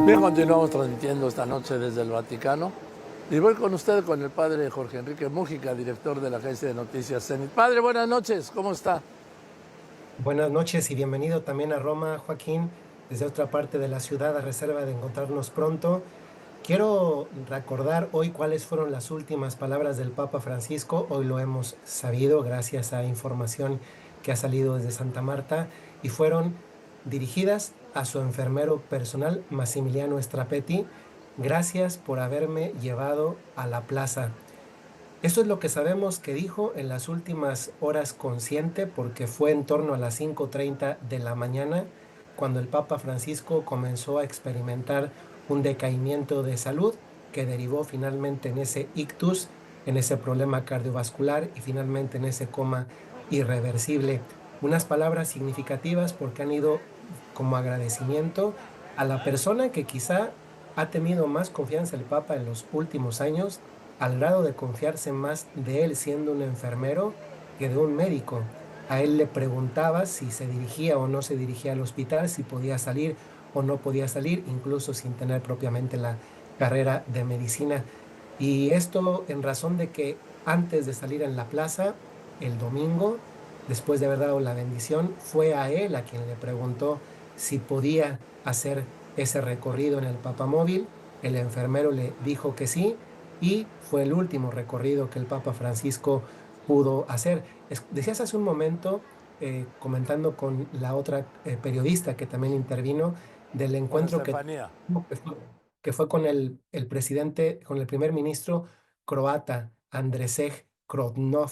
Bien, continuamos transmitiendo esta noche desde el Vaticano y voy con usted, con el padre Jorge Enrique Mújica, director de la agencia de noticias CENIT. Padre, buenas noches, ¿cómo está? Buenas noches y bienvenido también a Roma, Joaquín, desde otra parte de la ciudad, a reserva de encontrarnos pronto. Quiero recordar hoy cuáles fueron las últimas palabras del Papa Francisco. Hoy lo hemos sabido gracias a información que ha salido desde Santa Marta y fueron dirigidas a su enfermero personal, Massimiliano Strapetti. Gracias por haberme llevado a la plaza. Eso es lo que sabemos que dijo en las últimas horas consciente, porque fue en torno a las 5:30 de la mañana cuando el Papa Francisco comenzó a experimentar un decaimiento de salud que derivó finalmente en ese ictus, en ese problema cardiovascular y finalmente en ese coma irreversible. Unas palabras significativas porque han ido como agradecimiento a la persona que quizá ha tenido más confianza el Papa en los últimos años, al grado de confiarse más de él siendo un enfermero que de un médico. A él le preguntaba si se dirigía o no se dirigía al hospital, si podía salir o no podía salir, incluso sin tener propiamente la carrera de medicina. Y esto en razón de que antes de salir en la plaza, el domingo, después de haber dado la bendición, fue a él a quien le preguntó si podía hacer ese recorrido en el papamóvil. El enfermero le dijo que sí y fue el último recorrido que el Papa Francisco pudo hacer. Decías hace un momento, comentando con la otra periodista que también intervino, del Con encuentro Estefanía. que fue con el presidente, con el primer ministro croata, Andrzej Krodnov.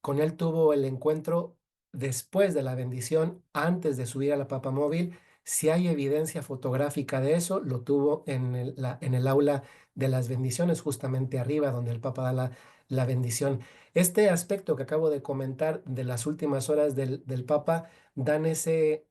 Con él tuvo el encuentro después de la bendición, antes de subir a la papamóvil. Si hay evidencia fotográfica de eso, lo tuvo en el aula de las bendiciones, justamente arriba, donde el Papa da la bendición. Este aspecto que acabo de comentar de las últimas horas del Papa dan ese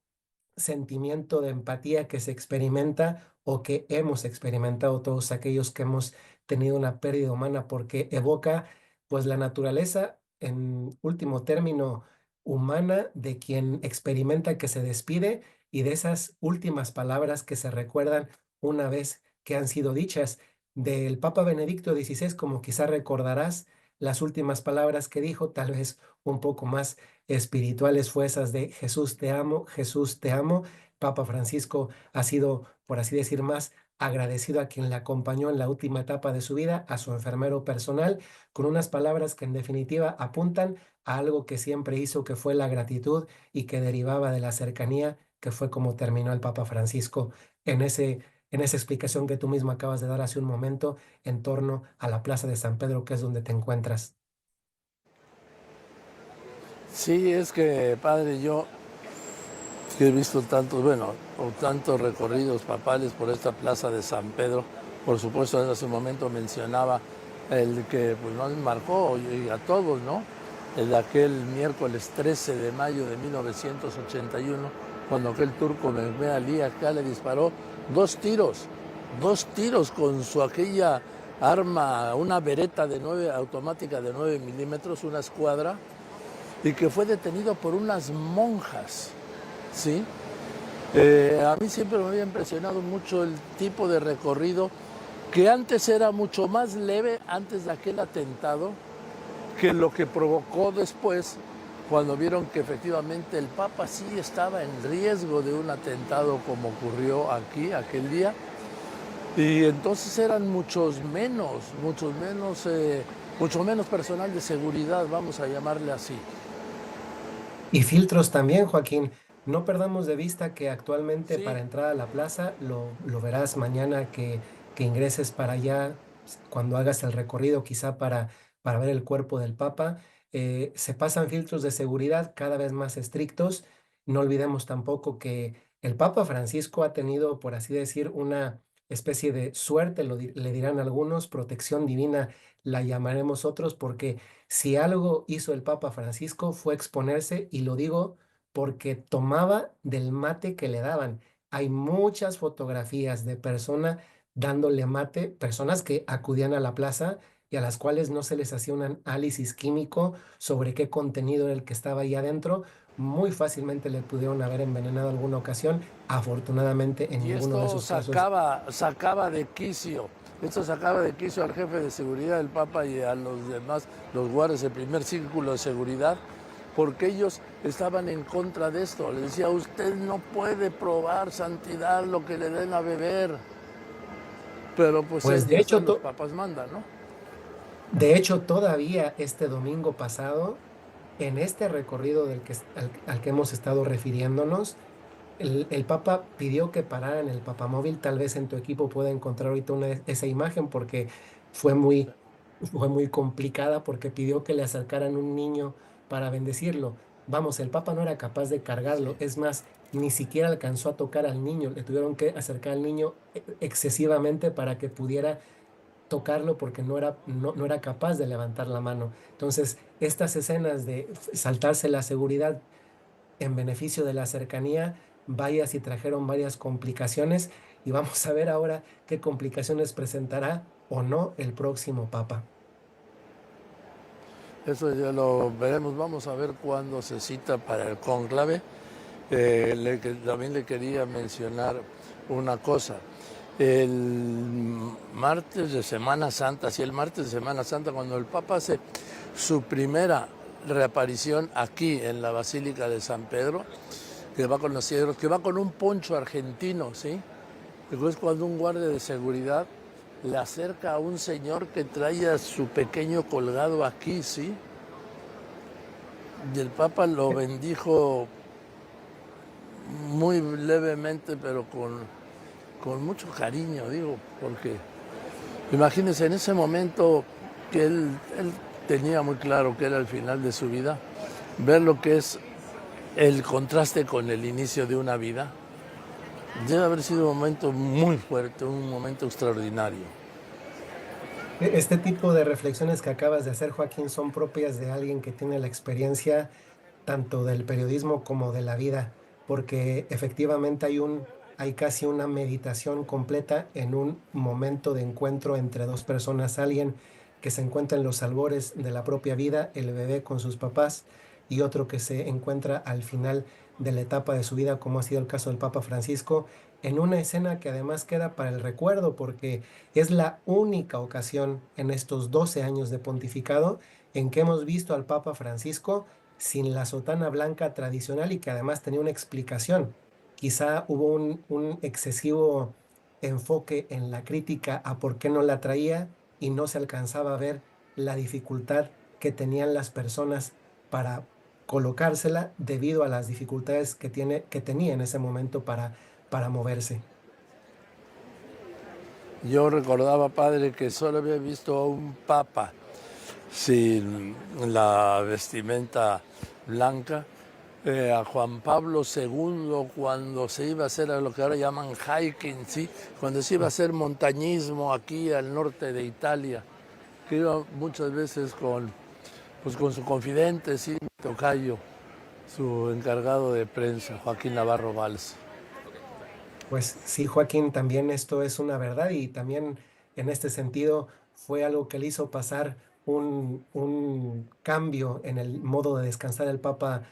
sentimiento de empatía que se experimenta o que hemos experimentado todos aquellos que hemos tenido una pérdida humana, porque evoca pues la naturaleza, en último término, humana de quien experimenta que se despide y de esas últimas palabras que se recuerdan una vez que han sido dichas. Del Papa Benedicto XVI, como quizá recordarás, las últimas palabras que dijo, tal vez un poco más espirituales, fue esas de Jesús te amo, Jesús te amo. Papa Francisco ha sido, por así decir, más agradecido a quien le acompañó en la última etapa de su vida, a su enfermero personal, con unas palabras que en definitiva apuntan a algo que siempre hizo, que fue la gratitud y que derivaba de la cercanía, que fue como terminó el Papa Francisco en en esa explicación que tú mismo acabas de dar hace un momento en torno a la Plaza de San Pedro, que es donde te encuentras. Sí, es que, padre, yo he visto tantos, bueno, o tantos recorridos papales por esta plaza de San Pedro. Por supuesto, hace un momento mencionaba el que pues, nos marcó y a todos, ¿no? El de aquel miércoles 13 de mayo de 1981, cuando aquel turco Mehmet Ali acá le disparó dos tiros con su aquella arma, una bereta de 9 automática de 9 milímetros, una escuadra, y que fue detenido por unas monjas, ¿sí? A mí siempre me había impresionado mucho el tipo de recorrido que antes era mucho más leve, antes de aquel atentado, que lo que provocó después, cuando vieron que efectivamente el Papa sí estaba en riesgo de un atentado como ocurrió aquí aquel día, y entonces eran mucho menos personal de seguridad, vamos a llamarle así. Y filtros también, Joaquín. No perdamos de vista que actualmente para Sí, entrar a la plaza, lo verás mañana que ingreses para allá, cuando hagas el recorrido, quizá para ver el cuerpo del Papa, se pasan filtros de seguridad cada vez más estrictos. No olvidemos tampoco que el Papa Francisco ha tenido, por así decir, una especie de suerte, le dirán algunos, protección divina, la llamaremos otros, porque si algo hizo el Papa Francisco fue exponerse, y lo digo porque tomaba del mate que le daban. Hay muchas fotografías de personas dándole mate, personas que acudían a la plaza y a las cuales no se les hacía un análisis químico sobre qué contenido era el que estaba ahí adentro, muy fácilmente le pudieron haber envenenado alguna ocasión. Afortunadamente, en Y ninguno de esto esos casos. sacaba de quicio. Esto sacaba de quicio al jefe de seguridad del Papa y a los demás, los guardias del primer círculo de seguridad, porque ellos estaban en contra de esto. Le decía, usted no puede probar santidad lo que le den a beber. Pero pues Pues ya están los papas mandan, ¿no? de hecho, todavía este domingo pasado, en este recorrido al que hemos estado refiriéndonos, el Papa pidió que pararan el papamóvil. Tal vez en tu equipo pueda encontrar ahorita esa imagen porque fue muy, fue muy complicada porque pidió que le acercaran un niño para bendecirlo. Vamos, el Papa no era capaz de cargarlo. Sí. Es más, ni siquiera alcanzó a tocar al niño. Le tuvieron que acercar al niño excesivamente para que pudiera tocarlo porque no era capaz de levantar la mano. Entonces, estas escenas de saltarse la seguridad en beneficio de la cercanía, vaya si trajeron varias complicaciones y vamos a ver ahora qué complicaciones presentará o no el próximo Papa. Eso ya lo veremos. Vamos a ver cuándo se cita para el cónclave. También le quería mencionar una cosa. El martes de Semana Santa, sí, el martes de Semana Santa, cuando el Papa hace su primera reaparición aquí en la Basílica de San Pedro, que va con los cedros, que va con un poncho argentino, ¿sí? Después cuando un guardia de seguridad le acerca a un señor que traía su pequeño colgado aquí, ¿sí? Y el Papa lo bendijo muy levemente, pero con mucho cariño, digo, porque imagínense en ese momento que él tenía muy claro que era el final de su vida, ver lo que es el contraste con el inicio de una vida, debe haber sido un momento muy fuerte, un momento extraordinario. Este tipo de reflexiones que acabas de hacer, Joaquín, son propias de alguien que tiene la experiencia tanto del periodismo como de la vida, porque efectivamente hay casi una meditación completa en un momento de encuentro entre dos personas, alguien que se encuentra en los albores de la propia vida, el bebé con sus papás, y otro que se encuentra al final de la etapa de su vida, como ha sido el caso del Papa Francisco, en una escena que además queda para el recuerdo, porque es la única ocasión en estos 12 años de pontificado en que hemos visto al Papa Francisco sin la sotana blanca tradicional y que además tenía una explicación. Quizá hubo un excesivo enfoque en la crítica a por qué no la traía y no se alcanzaba a ver la dificultad que tenían las personas para colocársela debido a las dificultades que tenía en ese momento para moverse. Yo recordaba, padre, que solo había visto a un papa sin la vestimenta blanca, a Juan Pablo II cuando se iba a hacer lo que ahora llaman hiking, ¿sí? Cuando se iba a hacer montañismo aquí al norte de Italia, que iba muchas veces con su confidente, sí, tocayo, su encargado de prensa, Joaquín Navarro Valls. Pues sí, Joaquín, también esto es una verdad y también en este sentido fue algo que le hizo pasar un cambio en el modo de descansar el Papa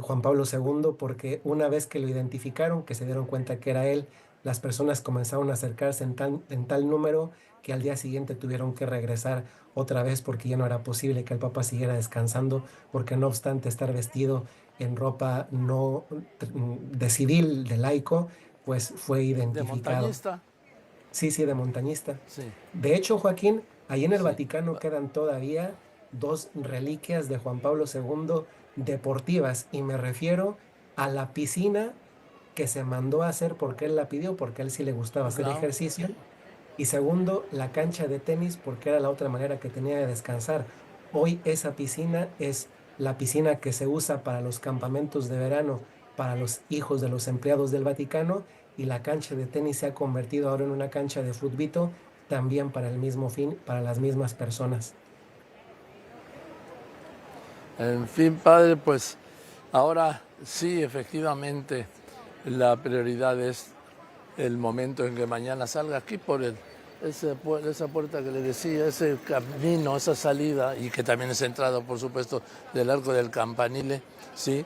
Juan Pablo II, porque una vez que lo identificaron, que se dieron cuenta que era él, las personas comenzaron a acercarse en tal número que al día siguiente tuvieron que regresar otra vez porque ya no era posible que el Papa siguiera descansando, porque no obstante estar vestido en ropa no de civil, de laico, pues fue De identificado. montañista, Sí, sí, de montañista. sí, De hecho, Joaquín, ahí en el sí. Vaticano quedan todavía dos reliquias de Juan Pablo II deportivas y me refiero a la piscina que se mandó a hacer porque él la pidió, porque a él sí le gustaba hacer Claro, ejercicio. Y segundo, la cancha de tenis porque era la otra manera que tenía de descansar. Hoy esa piscina es la piscina que se usa para los campamentos de verano para los hijos de los empleados del Vaticano y la cancha de tenis se ha convertido ahora en una cancha de futbito también para el mismo fin, para las mismas personas. en fin, padre, pues ahora sí, efectivamente, la prioridad es el momento en que mañana salga aquí por esa puerta que le decía, ese camino, esa salida, y que también es entrada, por supuesto, del Arco del Campanile, ¿sí?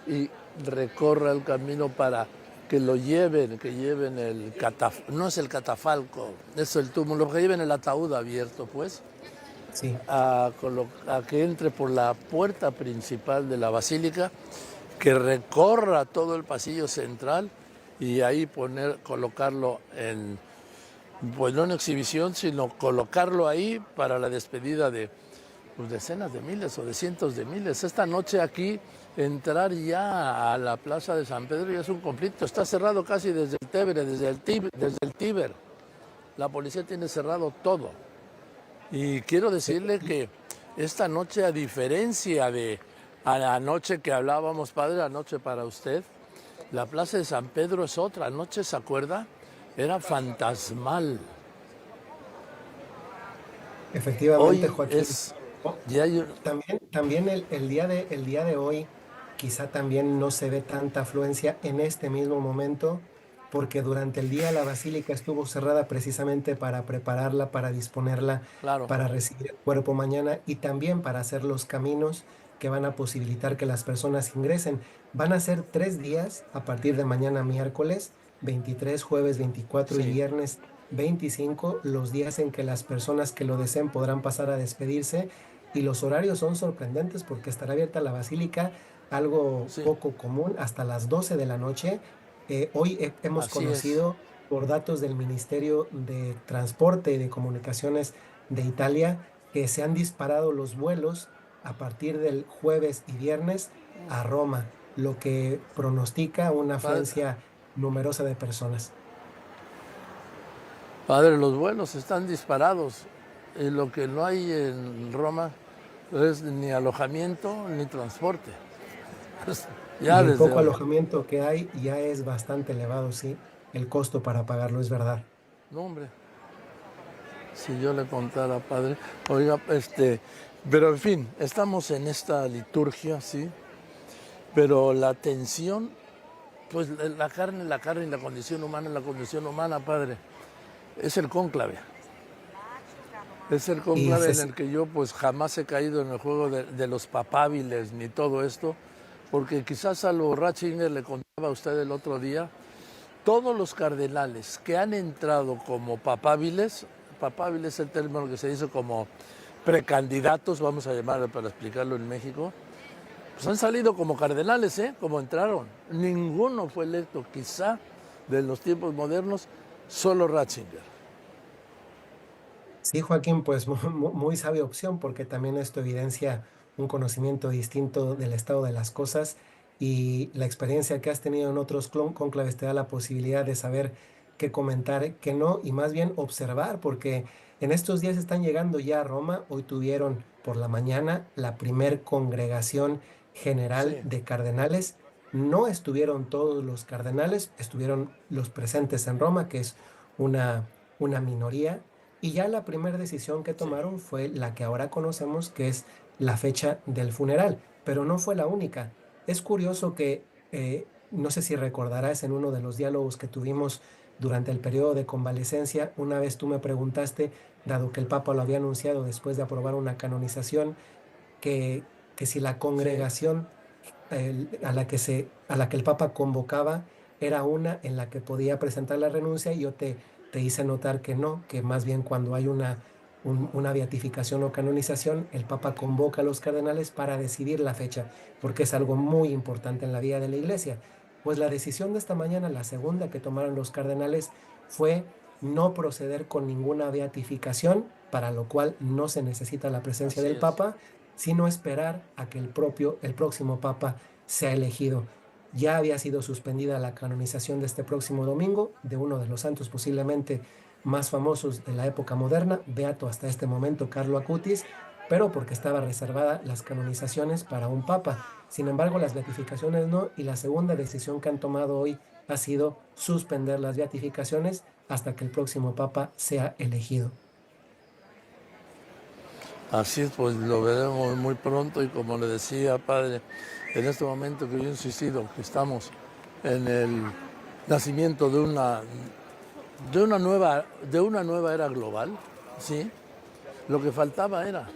y recorra el camino para que lo lleven, no es el catafalco, es el túmulo, que lleven el ataúd abierto, pues, Sí, a que entre por la puerta principal de la basílica, que recorra todo el pasillo central y ahí colocarlo en, pues no en exhibición, sino colocarlo ahí para la despedida de pues, decenas de miles o de cientos de miles. Esta noche aquí, entrar ya a la plaza de San Pedro ya es un conflicto. Está cerrado casi desde el Tévere, desde el Tíber. La policía tiene cerrado todo. Y quiero decirle que esta noche, a diferencia de a la noche que hablábamos, padre, la noche para usted, la plaza de San Pedro es otra. Anoche, ¿se acuerda? Era fantasmal. efectivamente, Hoy Joaquín. es... Oh, Ya hay, también el día de hoy quizá también no se ve tanta afluencia en este mismo momento, porque durante el día la basílica estuvo cerrada precisamente para prepararla, para disponerla, claro, para recibir el cuerpo mañana y también para hacer los caminos que van a posibilitar que las personas ingresen. Van a ser 3 días a partir de mañana miércoles 23, jueves 24 y sí. viernes 25, los días en que las personas que lo deseen podrán pasar a despedirse, y los horarios son sorprendentes porque estará abierta la basílica, algo Sí, poco común, hasta las 12 de la noche. Hoy hemos así es. conocido por datos del Ministerio de Transporte y de Comunicaciones de Italia que se han disparado los vuelos a partir del jueves y viernes a Roma, lo que pronostica una Padre, afluencia numerosa de personas. padre, los vuelos están disparados. Y lo que no hay en Roma es ni alojamiento ni transporte. Y Ya el desde poco hoy. alojamiento que hay ya es bastante elevado, sí, el costo para pagarlo es verdad. No, hombre, si yo le contara, padre. Oiga, pero en fin, estamos en esta liturgia, sí. Pero la tensión, pues la carne y la condición humana, padre, es el cónclave. Es el Y cónclave se, en el que yo pues jamás he caído en el juego de los papábiles ni todo esto, porque quizás a lo Ratzinger le contaba a usted el otro día, todos los cardenales que han entrado como papábiles es el término que se dice como precandidatos, vamos a llamarlo para explicarlo en México, pues han salido como cardenales, ¿eh? Como entraron. Ninguno fue electo, quizá de los tiempos modernos, solo Ratzinger. Sí, Joaquín, pues muy sabia opción porque también esto evidencia un conocimiento distinto del estado de las cosas, y la experiencia que has tenido en otros cónclaves te da la posibilidad de saber qué comentar, qué no, y más bien observar, porque en estos días están llegando ya a Roma. Hoy tuvieron por la mañana la primer congregación general Sí, de cardenales. No estuvieron todos los cardenales, estuvieron los presentes en Roma, que es una minoría, y ya la primera decisión que sí, tomaron fue la que ahora conocemos, que es la fecha del funeral, pero no fue la única. Es curioso que, no sé si recordarás, en uno de los diálogos que tuvimos durante el periodo de convalecencia, una vez tú me preguntaste, dado que el Papa lo había anunciado después de aprobar una canonización, que si la sí, congregación a la que el Papa convocaba era una en la que podía presentar la renuncia, y yo te hice notar que no, que más bien cuando hay una beatificación o canonización, el Papa convoca a los cardenales para decidir la fecha, porque es algo muy importante en la vida de la Iglesia. Pues la decisión de esta mañana, la segunda que tomaron los cardenales, fue no proceder con ninguna beatificación, para lo cual no se necesita la presencia así del es. Papa, sino esperar a que el próximo Papa sea elegido. Ya había sido suspendida la canonización de este próximo domingo de uno de los santos posiblemente más famosos de la época moderna, beato hasta este momento Carlo Acutis, pero porque estaba reservada las canonizaciones para un papa. Sin embargo, las beatificaciones no, y la segunda decisión que han tomado hoy ha sido suspender las beatificaciones hasta que el próximo papa sea elegido. Así es, pues lo veremos muy pronto y como le decía, padre, en este momento que yo he insistido que estamos en el nacimiento de una nueva era global, ¿sí? Lo que faltaba era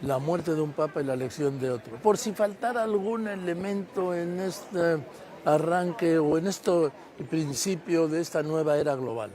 la muerte de un papa y la elección de otro. Por si faltara algún elemento en este arranque o en este principio de esta nueva era global.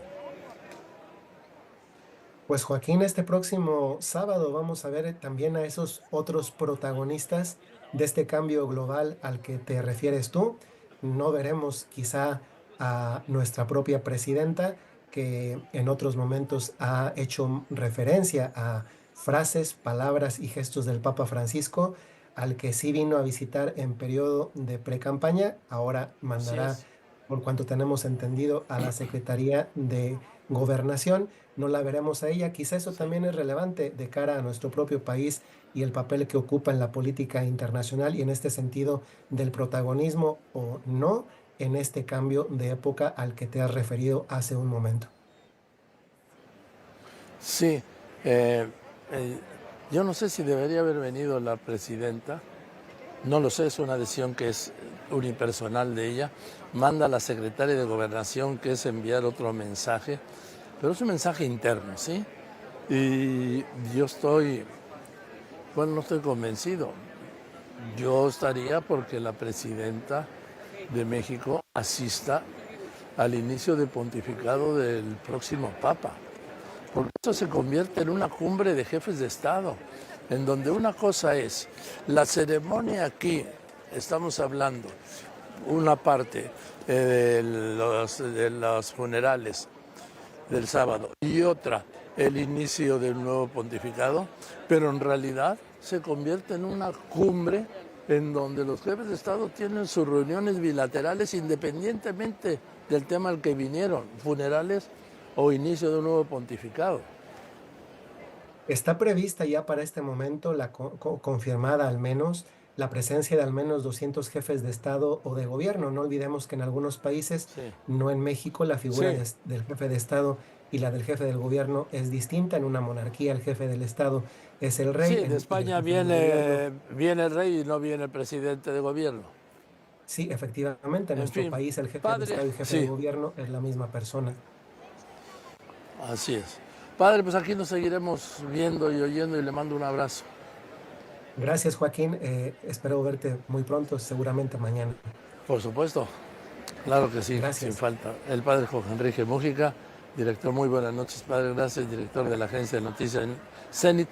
Pues Joaquín, este próximo sábado vamos a ver también a esos otros protagonistas de este cambio global al que te refieres tú. No veremos quizá a nuestra propia presidenta, que en otros momentos ha hecho referencia a frases, palabras y gestos del Papa Francisco, al que sí vino a visitar en periodo de precampaña. Ahora Así mandará, es. por cuanto tenemos entendido, a la Secretaría de Gobernación. No la veremos a ella. Quizá eso Sí. también es relevante de cara a nuestro propio país y el papel que ocupa en la política internacional y en este sentido del protagonismo o no en este cambio de época al que te has referido hace un momento. Sí, eh, eh, yo no sé si debería haber venido la presidenta, no lo sé, es una decisión que es unipersonal de ella. Manda a la secretaria de Gobernación, que es enviar otro mensaje, pero es un mensaje interno, ¿sí? Y yo estoy, bueno, no estoy convencido. Yo estaría porque la presidenta de México asista al inicio del pontificado del próximo Papa, porque esto se convierte en una cumbre de jefes de Estado, en donde una cosa es la ceremonia aquí, estamos hablando, una parte de los funerales del sábado y otra el inicio del nuevo pontificado, pero en realidad se convierte en una cumbre en donde los jefes de Estado tienen sus reuniones bilaterales independientemente del tema al que vinieron, funerales o inicio de un nuevo pontificado. Está prevista ya para este momento, confirmada al menos, la presencia de al menos 200 jefes de Estado o de gobierno. No olvidemos que en algunos países, Sí, no en México, la figura sí, del jefe de Estado y la del jefe del gobierno es distinta. En una monarquía, el jefe del Estado es el rey sí, de y el España jefe del gobierno. viene el rey y no viene el presidente de gobierno. Sí, efectivamente, en En nuestro fin, país el jefe de padre, Estado y jefe de sí, gobierno es la misma persona. así es. Padre, pues aquí nos seguiremos viendo y oyendo y le mando un abrazo. Gracias, Joaquín. Espero verte muy pronto, seguramente mañana. Por supuesto, claro que sí, sin Gracias. falta. El padre Jorge Enrique Mújica, director, muy buenas noches, padre, gracias, director de la agencia de noticias Zenit.